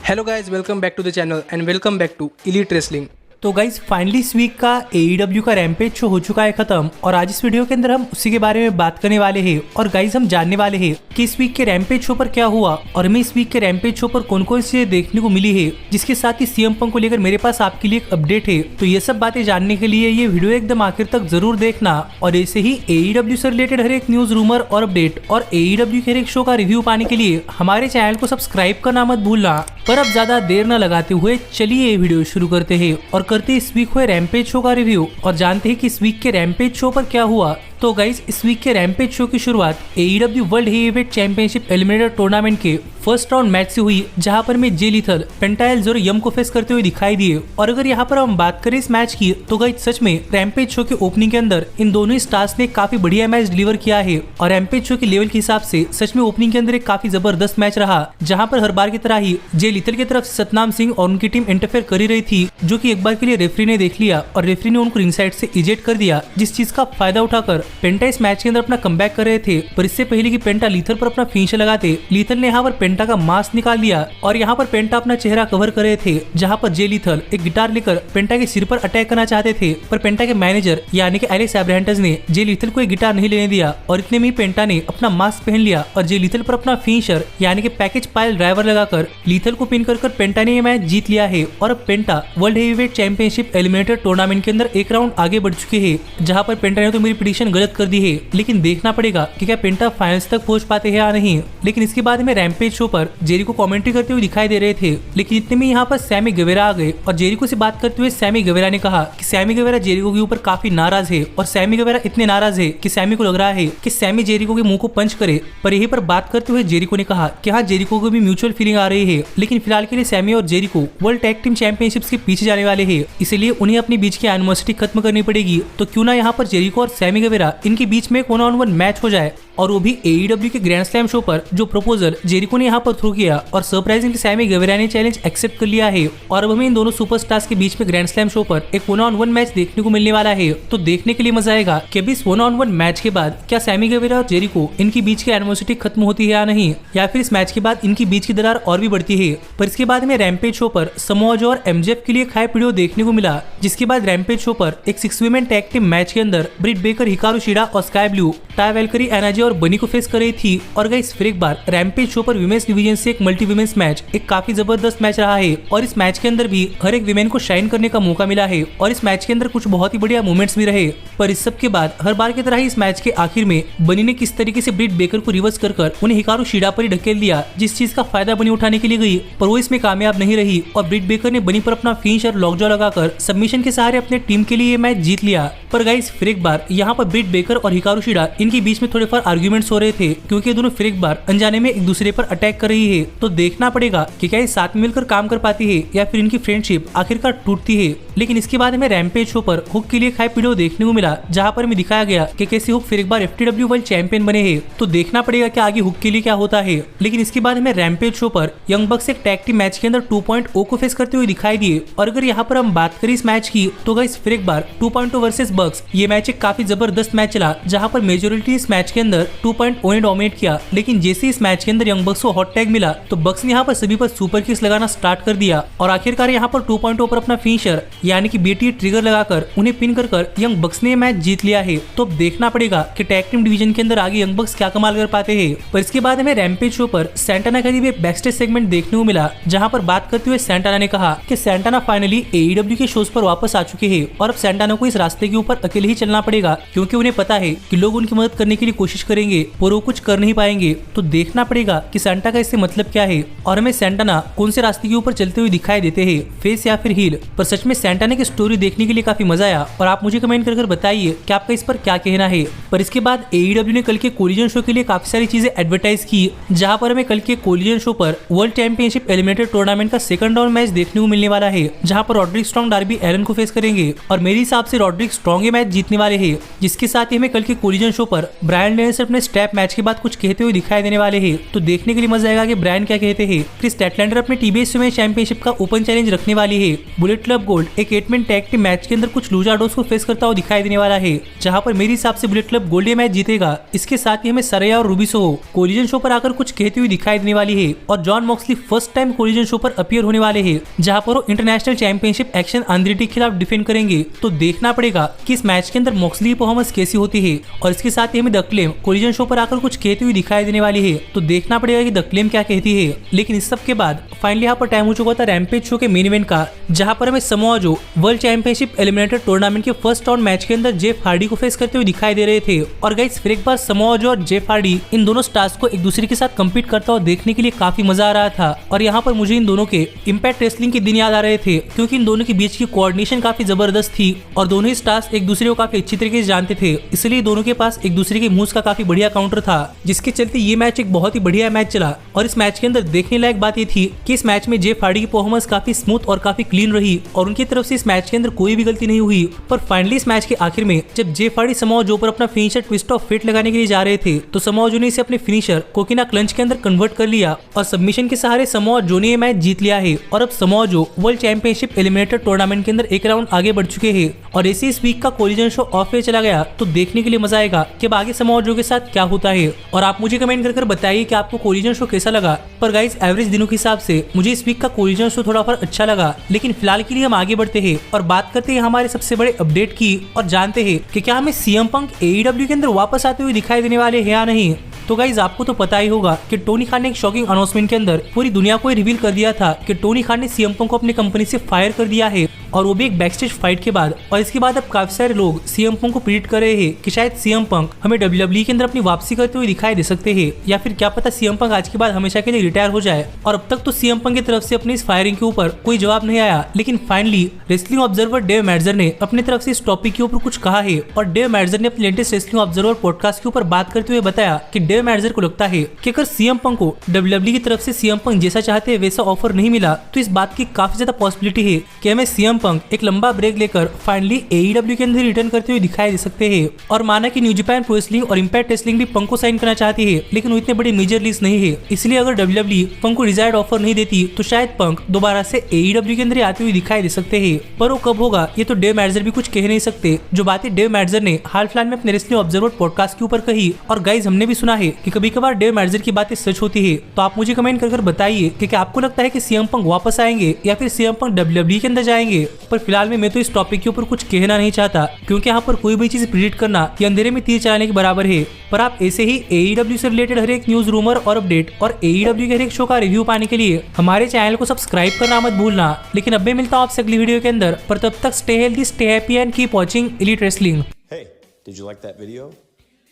Hello guys, welcome back to the channel and welcome back to elite wrestling. तो guys finally इस week का AEW का rampage show हो चुका है खत्म और आज इस वीडियो के अंदर हम उसी के बारे में बात करने वाले हैं। और गाइज हम जानने वाले हैं कि इस वीक के रैम्पेज शो पर क्या हुआ और हमें इस वीक के रैम्पेज शो पर कौन कौन सी चीजें देखने को मिली है, जिसके साथ ही CM पंक को लेकर मेरे पास आपके लिए एक अपडेट है। तो ये सब बातें जानने के लिए ये वीडियो एकदम आखिर तक जरूर देखना और ऐसे ही AEW से रिलेटेड हर एक न्यूज, रूमर और अपडेट और AEW के हर एक शो का रिव्यू पाने के लिए हमारे चैनल को सब्सक्राइब करना मत भूलना। पर अब ज्यादा देर न लगाते हुए चलिए ये वीडियो शुरू करते हैं और करते इस वीक हुए रैम्पेज शो का रिव्यू और जानते हैं कि इस वीक के रैम्पेज शो पर क्या हुआ। तो गाइज इस वीक के रैम्पेज शो की शुरुआत AEW world heavyweight championship eliminator tournament के फर्स्ट राउंड मैच से हुई, जहां पर में जे लीथल पेंटा एल ज़ोरो यम को फेस करते हुए दिखाई दिए। और अगर यहाँ पर हम बात करें इस मैच की तो गाइज सच में रैम्पेज शो के ओपनिंग के अंदर इन दोनों ही स्टार्स ने काफी बढ़िया मैच डिलीवर किया है और रैम्पेज शो के लेवल के हिसाब से सच में ओपनिंग के अंदर एक काफी जबरदस्त मैच रहा, जहाँ पर हर बार की तरह ही जे लीथल की तरफ से सतनाम सिंह और उनकी टीम इंटरफेयर कर ही रही थी, जो की एक बार के लिए रेफरी ने देख लिया और रेफरी ने उनको रिंगसाइड से इजेक्ट कर दिया, जिस चीज का फायदा उठाकर पेंटा इस मैच के अंदर अपना कमबैक कर रहे थे। पर इससे पहले कि पेंटा लीथल पर अपना फिनिशर लगाते, लीथल ने यहाँ पर पेंटा का मास्क निकाल लिया और यहाँ पर पेंटा अपना चेहरा कवर कर रहे थे, जहाँ पर जे लीथल एक गिटार लेकर पेंटा के सिर पर अटैक करना चाहते थे। पर पेंटा के मैनेजर यानी कि एलेक्स एब्राहन्टस ने जे लीथल को एक गिटार नहीं लेने दिया और इतने में पेंटा ने अपना मास्क पहन लिया और जे लीथल पर अपना फिनिशर यानी कि पैकेज पाइल ड्राइवर लगाकर लीथल को पिन कर पेंटा ने ये मैच जीत लिया है। और अब Penta world heavyweight championship eliminator tournament के अंदर एक राउंड आगे बढ़ चुके हैं, जहाँ पर पेंटा ने तो मेरी प्रेडिक्शन गलत कर दी है, लेकिन देखना पड़ेगा कि क्या पेंटा फाइनल्स तक पहुंच पाते हैं या नहीं। लेकिन इसके बाद में रैम्पेज शो पर जेरिको कमेंट्री करते हुए दिखाई दे रहे थे, लेकिन इतने में यहाँ पर सैमी गेवेरा आ गए और जेरिको से बात करते हुए सैमी गेवेरा ने कहा कि सैमी गेवेरा जेरिको के ऊपर काफी नाराज है और सैमी गेवेरा इतने नाराज है कि सैमी को लग रहा है कि सैमी जेरिको के मुंह को पंच करे। पर यही पर बात करते हुए जेरिको ने कहा कि हाँ, जेरिको को भी म्यूचुअल फीलिंग आ रही है, लेकिन फिलहाल के लिए सैमी और Jericho world tag team championships के पीछे जाने वाले हैं, इसलिए उन्हें अपने बीच की एनिमोसिटी खत्म करनी पड़ेगी। तो क्यों ना यहाँ पर जेरिको और सैमी गेवेरा इनके बीच में एक 1-on-1 मैच हो जाए, और वो भी AEW के ग्रैंड स्लैम शो पर, जो प्रपोजल जेरिको ने यहाँ पर थ्रू किया और सरप्राइजिंगली सैमी गेवेरा ने चैलेंज एक्सेप्ट कर लिया है। और अब हमें इन दोनों सुपरस्टार्स के बीच में ग्रैंड स्लैम शो पर एक 1-on-1 मैच देखने को मिलने वाला है। तो देखने के लिए मजा आएगा कि अभी इस 1-on-1 मैच के बाद क्या सैमी गेवेरा और जेरिको इनकी बीच की एनिमोसिटी खत्म होती है या नहीं, या फिर इस मैच के बाद इनकी बीच की दरार और भी बढ़ती है। पर इसके बाद में रैम्पेज शो पर समोआ जो और MJF के लिए एक हाइप वीडियो देखने को मिला, जिसके बाद रैम्पेज शो पर एक 6 वीमेन टैग टीम मैच के अंदर ब्रिट बेकर, हिकारू शिडा और स्काई ब्लू टाई वेलकरी, एनाजी और बनी को फेस कर रही थी। और गाइस फिर एक बार रैम्पेज शो पर विमेंस डिवीजन से एक मल्टी विमेंस मैच एक काफी जबरदस्त मैच रहा है और इस मैच के अंदर भी हर एक विमेन को शाइन करने का मौका मिला है और इस मैच के अंदर कुछ बहुत ही बढ़िया मूवमेंट्स भी रहे। पर इस सब के बाद हर बार की तरह ही इस मैच के आखिर में बनी ने किस तरीके से ब्रिट बेकर को रिवर्स कर उन्हें हिकारू शिडा पर ही ढकेल दिया, जिस चीज का फायदा बनी उठाने के लिए गई, पर वो इसमें कामयाब नहीं रही और ब्रिट बेकर ने बनी पर अपना फिनिशर लॉकजॉ लगाकर सबमिशन के सहारे अपने टीम के लिए ये मैच जीत लिया। पर गाइस फिर एक बार यहाँ पर ब्रिट बेकर और हिकारू शिडा इनके बीच में थोड़े फार आर्ग्यूमेंट्स हो रहे थे, क्योंकि दोनों फिर एक बार अनजाने में एक दूसरे पर अटैक कर रही है। तो देखना पड़ेगा कि क्या ये साथ में मिलकर काम कर पाती है या फिर इनकी फ्रेंडशिप आखिरकार टूटती है। लेकिन इसके बाद हमें रैम्पेज शो पर हुक के लिए एक हाइप वीडियो देखने को मिला, जहाँ पर हमें दिखाया गया कि कैसे हुक फिर एक बार FTW वर्ल्ड चैंपियन बने हैं। तो देखना पड़ेगा कि आगे हुक के लिए क्या होता है। लेकिन इसके बाद हमें रैम्पेज शो पर यंग बक्स एक टैग टीम मैच के अंदर 2.0 को फेस करते हुए दिखाई दिए। और अगर यहाँ पर हम बात करें इस मैच की तो गाइस फिर एक बार 2.0 वर्सेस बक्स ये मैच एक काफी जबरदस्त मैच चला, जहाँ पर मेजोरिटी इस मैच के अंदर 2.0 ने डोमिनेट किया। लेकिन जैसे इस मैच के अंदर यंग बक्स को हॉट टैग मिला तो बक्स ने यहाँ पर सभी पर सुपर किक्स लगाना स्टार्ट कर दिया और आखिरकार यहाँ पर 2.0 पर अपना फिनिशर यानी कि BT ट्रिगर लगाकर उन्हें पिन कर यंग बक्स ने मैच जीत लिया है। तो अब देखना पड़ेगा कि टैग टीम डिवीजन के अंदर आगे यंग बक्स क्या कमाल कर पाते हैं। पर इसके बाद हमें रैम्पेज शो पर सैंटाना का भी एक बैकस्टेज सेगमेंट देखने को मिला, जहाँ पर बात करते हुए सैंटाना ने कहा कि सैंटाना फाइनली AEW के शोज पर वापस आ चुके हैं और अब सैंटाना को इस रास्ते के ऊपर अकेले ही चलना पड़ेगा, क्योंकि उन्हें पता है कि लोग उनकी मदद करने के लिए कोशिश करेंगे पर वो कुछ कर नहीं पाएंगे। तो देखना पड़ेगा कि सैंटा का इससे मतलब क्या है और हमें सैंटाना कौन से रास्ते के ऊपर चलते हुए दिखाई देते हैं, फेस या फिर हील। पर सच में सैंटाना की स्टोरी देखने के लिए काफी मजा आया और आप मुझे कमेंट कर बताइए कि आपका इस पर क्या कहना है। पर इसके बाद AEW ने कल के कोलिजन शो के लिए काफी सारी चीजें एडवर्टाइज की, जहाँ पर हमें कल के कोलिजन शो पर वर्ल्ड चैंपियनशिप एलिमिनेटर टूर्नामेंट का सेकंड राउंड मैच देखने को मिलने वाला है, जहाँ पर रॉड्रिक स्ट्रॉन्ग डार्बी एलन को फेस करेंगे और मेरे हिसाब से रॉड्रिक स्ट्रॉन्ग ये मैच जीतने वाले हैं। जिसके साथ ही हमें कल के कोलिजन शो पर ब्रायन अंडरटेकर अपने स्टैप मैच के बाद कुछ कहते हुए दिखाई देने वाले हैं, तो देखने के लिए मजा आएगा कि ब्रायन क्या कहते हैं। क्रिस स्टैटलैंडर अपने टीबीएस वुमेन चैंपियनशिप का ओपन चैलेंज रखने वाली है। बुलेट क्लब गोल्ड एक 8-मैन टैग टीम मैच के अंदर कुछ लूजार्डोस को फेस करता हुआ दिखाई देने वाला है, जहां पर मेरे हिसाब से बुलेट क्लब गोल्ड ये मैच जीतेगा। इसके साथ ही हमें सरया और रूबी सोहो कोलिजन शो पर आकर कुछ कहती हुई दिखाई देने वाली है, और John Moxley first time collision show पर अपीयर होने वाले हैं, जहां पर वो इंटरनेशनल चैंपियनशिप एक्शन अंद्रेटी के खिलाफ डिफेंड करेंगे। तो देखना पड़ेगा कि इस मैच के अंदर मॉक्सली की परफॉर्मेंस कैसी होती है। और इसके साथ ही हमें द क्लेम कोलिजन शो पर आकर कुछ कहती हुई दिखाई देने वाली है, तो देखना पड़ेगा कि द क्लेम क्या कहती है। लेकिन इस सब के बाद फाइनली यहाँ पर टाइम हो चुका था रैम्पेज शो के मेन इवेंट का, जहां पर हमें Samoa Joe world championship eliminator tournament के फर्स्ट राउंड मैच के अंदर जेफ हार्डी को फेस करते हुए दिखाई दे रहे थे। और गाइस फिर एक बार समोआ जो और जेफ हार्डी इन दोनों स्टार्स को एक दूसरे के साथ कम्पीट करता हुआ देखने के लिए काफी मजा आ रहा था। और यहाँ पर मुझे इन दोनों के इम्पैक्ट रेसलिंग के दिन याद आ रहे थे, क्योंकि इन दोनों के बीच की कोऑर्डिनेशन काफी जबरदस्त थी और दोनों ही स्टार्स एक दूसरे को काफी अच्छी तरीके से जानते थे। इसलिए दोनों के पास एक दूसरे के मूव्स का काफी बढ़िया काउंटर था, जिसके चलते ये मैच एक बहुत ही बढ़िया मैच चला। और इस मैच के अंदर देखने लायक बात ये थी कि इस मैच में जेफ हार्डी की परफॉर्मेंस काफी स्मूथ और काफी क्लीन रही, और उनकी तरफ से इस मैच के अंदर कोई भी गलती नहीं हुई। पर फाइनली इस मैच के आखिर में जब जेफ हार्डी समोआ जो पर अपना फिनिशर ट्विस्ट ऑफ फेट लगाने के लिए जा रहे थे, तो समोआ जो ने इसे अपने फिनिशर कोकिना क्लंच के अंदर कन्वर्ट कर लिया और सबमिशन के सहारे समोआ जो ने ये मैच जीत लिया है। और अब Samoa Joe world championship eliminator tournament के अंदर एक राउंड आगे बढ़ चुके हैं। और ऐसे इस वीक का कोलिजन शो ऑफ पे चला गया, तो देखने के लिए मजा आएगा कि अब आगे समोआ जो के साथ क्या होता है। और आप मुझे कमेंट कर बताइए कि आपको कोलिजन शो कैसा लगा। पर गाइस एवरेज दिनों के हिसाब से मुझे इस वीक का कोलिजन शो थोड़ा और अच्छा लगा। लेकिन फिलहाल के लिए हम आगे बढ़ते हैं और बात करते हैं हमारे सबसे बड़े अपडेट की, और जानते हैं कि क्या हमें सीएम पंक एईडब्ल्यू के अंदर वापस आते हुए दिखाई देने वाले हैं या नहीं। तो गाइज आपको तो पता ही होगा कि टोनी खान ने एक शॉकिंग अनाउंसमेंट के अंदर पूरी दुनिया को रिवील कर दिया था कि टोनी खान ने सीएम पंक को अपनी कंपनी से फायर कर दिया है, और वो भी एक बैकस्टेज फाइट के बाद। और इसके बाद अब काफी सारे लोग सीएम पंक को प्रेडिक्ट कर रहे हैं कि शायद सीएम पंक हमें डब्ल्यूडब्ल्यूई के अंदर अपनी वापसी करते हुए दिखाई दे सकते हैं, या फिर क्या पता सीएम पंक आज के बाद हमेशा के लिए रिटायर हो जाए। और अब तक तो सीएम पंक की तरफ से अपनी इस फायरिंग के ऊपर कोई जवाब नहीं आया, लेकिन फाइनली रेसलिंग ऑब्जर्वर डेव मैडजर ने अपनी तरफ से इस टॉपिक के ऊपर कुछ कहा है। और डेव मैडजर ने अपने लेटेस्ट रेसलिंग ऑब्जर्वर पॉडकास्ट के ऊपर बात करते हुए बताया कि डेव मैडजर को लगता है कि अगर सीएम पंक को डब्ल्यूडब्ल्यूई की तरफ से सीएम पंक जैसा चाहते हैं वैसा ऑफर नहीं मिला, तो इस बात की काफी ज्यादा पॉसिबिलिटी है कि हमें सीएम पंक एक लंबा ब्रेक लेकर फाइनली एईडब्ल्यू के अंदर रिटर्न करते हुए दिखाई दे सकते हैं। और माना कि न्यू जापान प्रो रेसलिंग और इम्पैक्ट रेसलिंग भी पंक को साइन करना चाहती है, लेकिन वो इतने बड़ी मेजर लिस्ट नहीं है। इसलिए अगर डब्ल्यूडब्ल्यूई पंक को डिजायर्ड ऑफर नहीं देती, तो शायद पंक दोबारा से एईडब्ल्यू के अंदर आते हुए दिखाई दे सकते हैं। पर वो कब होगा ये तो डेव मैडजर भी कुछ कह नहीं सकते। जो बातें डेव मैडजर ने हाल फिलहाल में अपने रेसलिंग ऑब्जर्वर पॉडकास्ट के ऊपर कही, और गाइज हमने भी सुना है कि कभी कभार डेव मैडजर की बातें सच होती है। तो आप मुझे कमेंट कर बताइए कि क्या आपको लगता है कि सीएम पंक वापस आएंगे या फिर सीएम पंक डब्ल्यूडब्ल्यूई के अंदर जाएंगे। पर फिलहाल में मैं तो इस टॉपिक के ऊपर कुछ कहना नहीं चाहता, क्योंकि यहाँ पर कोई भी चीज प्रेडिक्ट करना ये अंधेरे में तीर चलाने के बराबर है। पर आप ऐसे ही एईडब्ल्यू से रिलेटेड हर एक न्यूज, रूमर और अपडेट और एईडब्ल्यू के हर एक शो का रिव्यू पाने के लिए हमारे चैनल को सब्सक्राइब करना मत भूलना। लेकिन अब मैं मिलता हूँ आपसे अगली वीडियो के अंदर, पर तब तक stay healthy, stay happy and keep watching elite wrestling. Hey, did you like that video?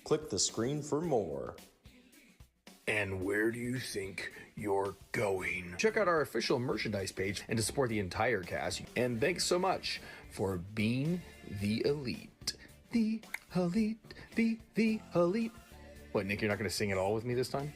Click the screen for more. And where do you think you're going? Check out our official merchandise page and to support the entire cast. And thanks so much for being the elite. The elite, the elite. What, Nick, you're not going to sing it all with me this time?